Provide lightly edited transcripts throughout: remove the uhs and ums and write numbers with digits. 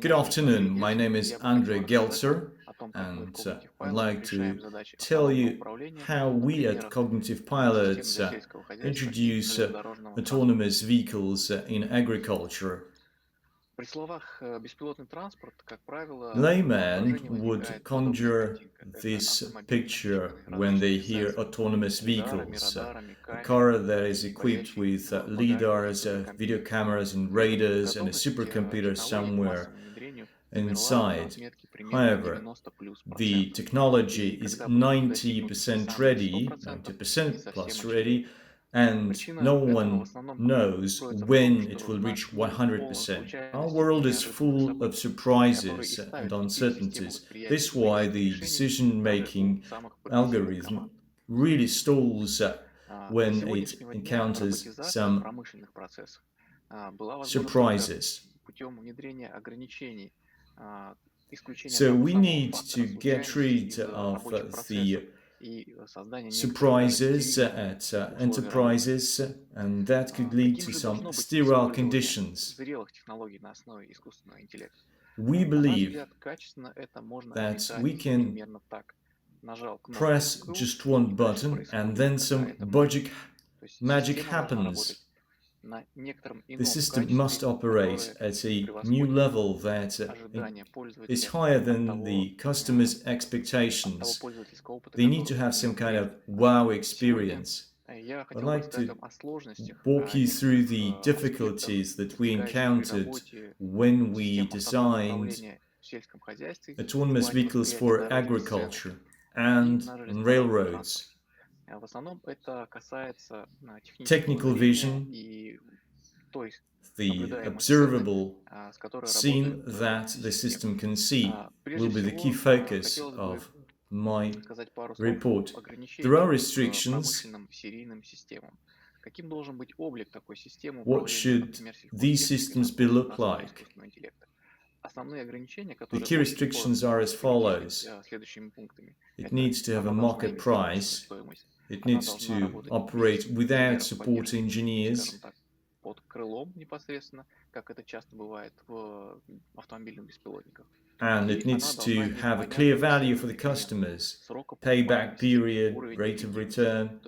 Good afternoon, my name is Andrey Geltser, and I'd like to tell you how we at Cognitive Pilot introduce autonomous vehicles in agriculture. Laymen would conjure this picture when they hear autonomous vehicles, a car that is equipped with lidars, video cameras and radars and a supercomputer somewhere inside. However, the technology is 90% ready, 90% plus ready, and no one knows when it will reach 100%. Our world is full of surprises and uncertainties. This is why the decision-making algorithm really stalls when it encounters some surprises. So we need to get rid of the surprises at enterprises, and that could lead to some sterile conditions. We believe that we can press just one button and then some magic happens. The system must operate at a new level that is higher than the customer's expectations. They need to have some kind of wow experience. I'd like to walk you through the difficulties that we encountered when we designed autonomous vehicles for agriculture and railroads. Technical vision, the observable scene that the system can see, will be the key focus of my report. There are restrictions. What should these systems look like? The key restrictions are as follows. It needs to have a market price. It needs to operate without support engineers. And it needs to have a clear value for the customers, payback period, rate of return,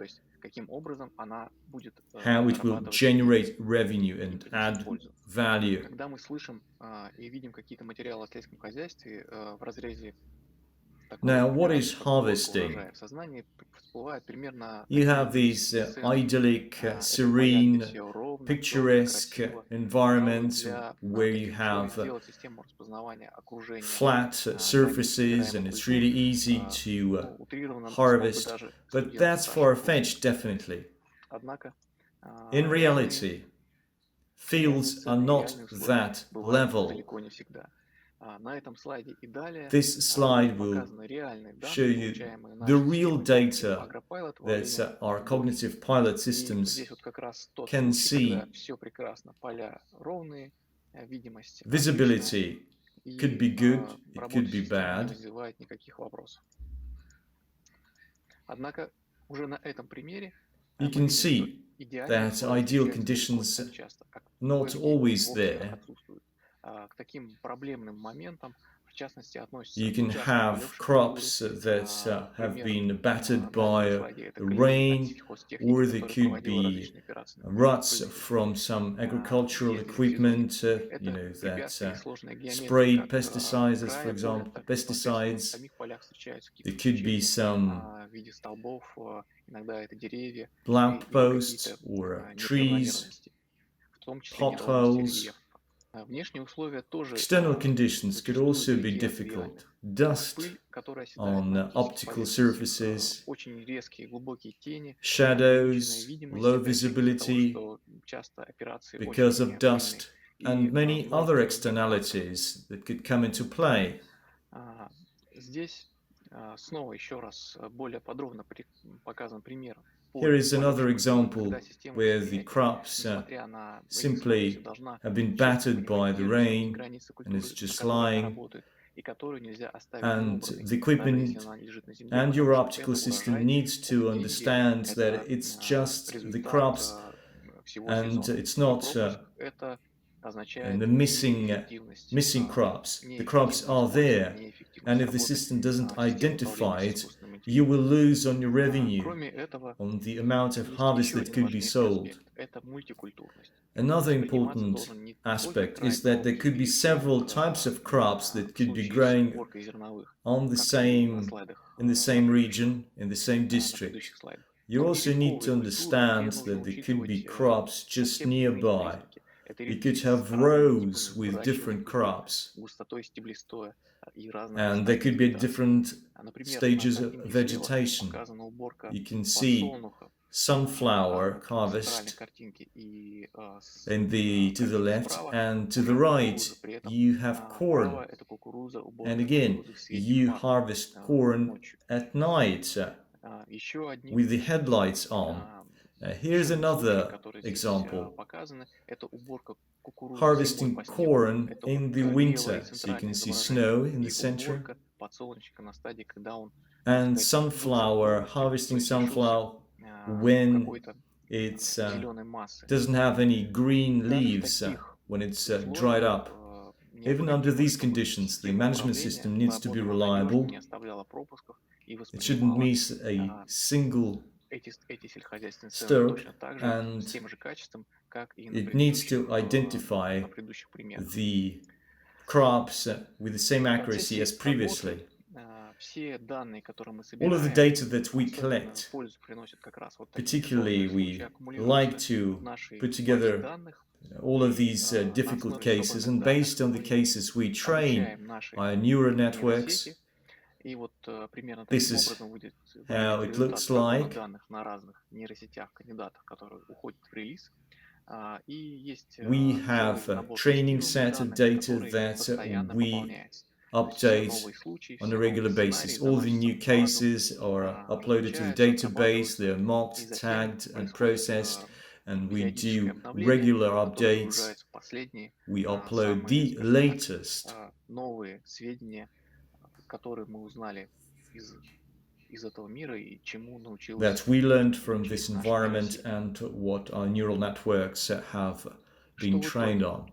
how it will generate revenue and add value. Now, what is harvesting? You have these idyllic, serene, picturesque environments where you have flat surfaces and it's really easy to harvest, but that's far-fetched, definitely. In reality, fields are not that level. This slide will show you the real data that our cognitive pilot systems can see. Visibility could be good, it could be bad. You can see that ideal conditions are not always there. You can have crops that have been battered by rain, or they could be ruts from some agricultural equipment, that sprayed pesticides, for example, pesticides. There could be some lamp posts or trees, potholes. External conditions could also be difficult. Dust on optical surfaces, shadows, low visibility because of dust, and many other externalities that could come into play. Here is another example where the crops simply have been battered by the rain and it's just lying, and the equipment and your optical system needs to understand that it's just the crops and it's not and the missing crops. The crops are there, and if the system doesn't identify it, you will lose on your revenue, on the amount of harvest that could be sold. Another important aspect is that there could be several types of crops that could be growing in the same region, in the same district. You also need to understand that there could be crops just nearby. You could have rows with different crops, and there could be different stages of vegetation. You can see sunflower harvest to the left, and to the right you have corn. And again, you harvest corn at night with the headlights on. Here's another example. Harvesting corn in the winter. So you can see snow in the center. And harvesting sunflower when it doesn't have any green leaves, when it's dried up. Even under these conditions, the management system needs to be reliable. It shouldn't miss a single stroke, and it needs to identify the crops with the same accuracy as previously. All of the data that we collect, particularly we like to put together all of these difficult cases, and based on the cases we train our neural networks. This is how it looks like. We have a training set of data that we update on a regular basis. All the new cases are uploaded to the database, they're marked, tagged, and processed, and we do regular updates. We upload the latest that we learned from this environment and what our neural networks have been trained on.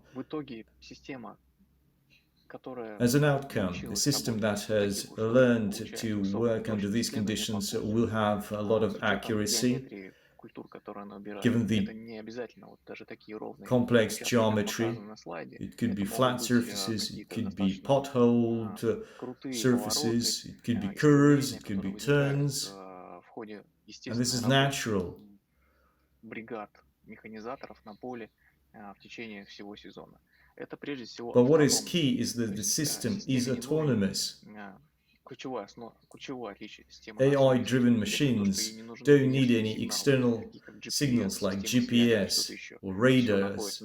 As an outcome, the system that has learned to work under these conditions will have a lot of accuracy, given the complex geometry. It could be flat surfaces, it could be potholed surfaces, it could be curves, it could be turns, and this is natural. But what is key is that the system is autonomous. AI-driven machines don't need any external signals like GPS or radios.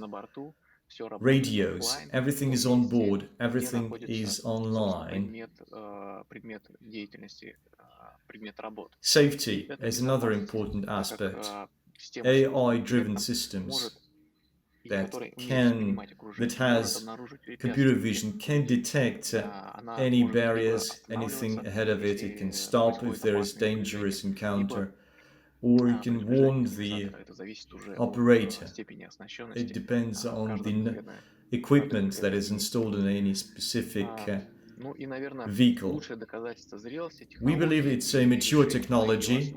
Everything is on board, everything is online. Safety is another important aspect. AI-driven systems that has computer vision can detect any barriers, anything ahead of it. It can stop if there is dangerous encounter, or it can warn the operator. It depends on the equipment that is installed in any specific vehicle. We believe it's a mature technology,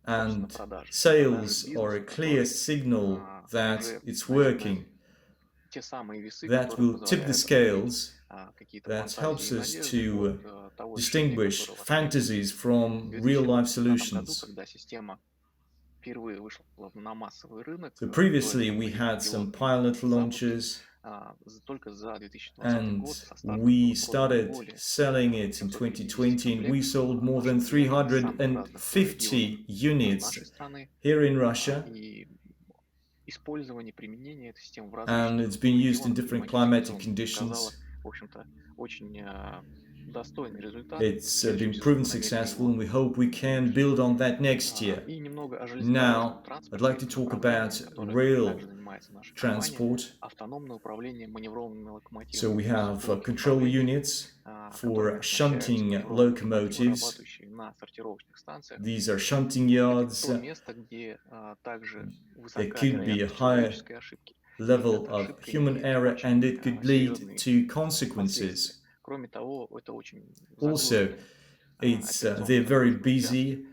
and sales are a clear signal that it's working. That will tip the scales, that helps us to distinguish fantasies from real-life solutions. So previously we had some pilot launches, and we started selling it in 2020, and we sold more than 350 units here in Russia, and it's been used in different climatic conditions. It's been proven successful, and we hope we can build on that next year. Now, I'd like to talk about rail transport. So we have control units for shunting locomotives. These are shunting yards. There could be level of human error, and it could lead to consequences. Also, they're very busy.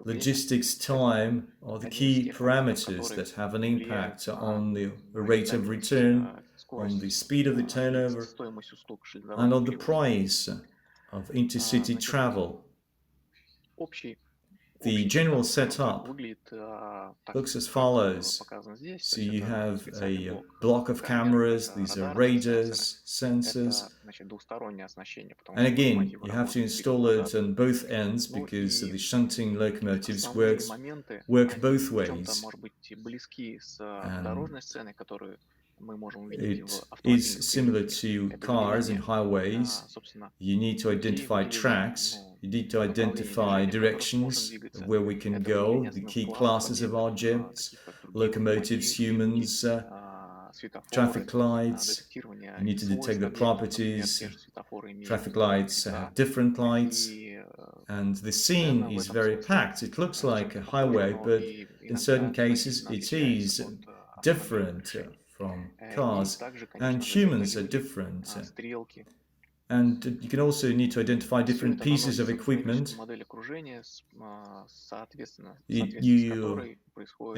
Logistics time are the key parameters that have an impact on the rate of return, on the speed of the turnover, and on the price of intercity travel. The general setup looks as follows. So you have a block of cameras, these are radars, sensors, and again, you have to install it on both ends because the shunting locomotives work both ways. It is similar to cars and highways. You need to identify tracks, you need to identify directions of where we can go, the key classes of objects, locomotives, humans, traffic lights. You need to detect the properties. Traffic lights have different lights, and the scene is very packed. It looks like a highway, but in certain cases it is different from cars, and humans are different. And you can also need to identify different pieces of equipment. You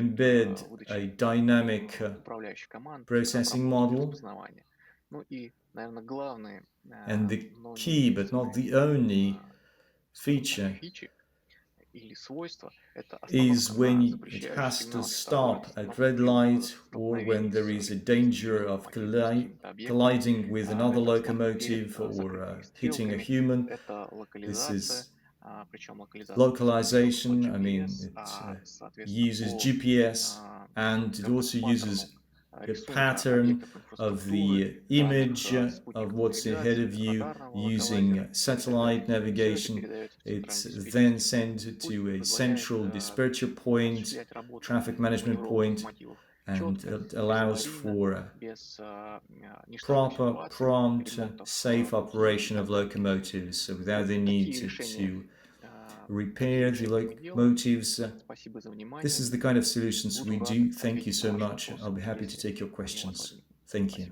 embed a dynamic processing model. And the key, but not the only feature, is when it has to stop at red light or when there is a danger of colliding with another locomotive or hitting a human. This is localization. I mean, it uses GPS, and it also uses the pattern of the image of what's ahead of you using satellite navigation. It's then sent to a central dispatcher point, traffic management point, and it allows for proper, prompt, safe operation of locomotives without the need to repair the locomotives. This is the kind of solutions we do. Thank you so much. I'll be happy to take your questions. Thank you.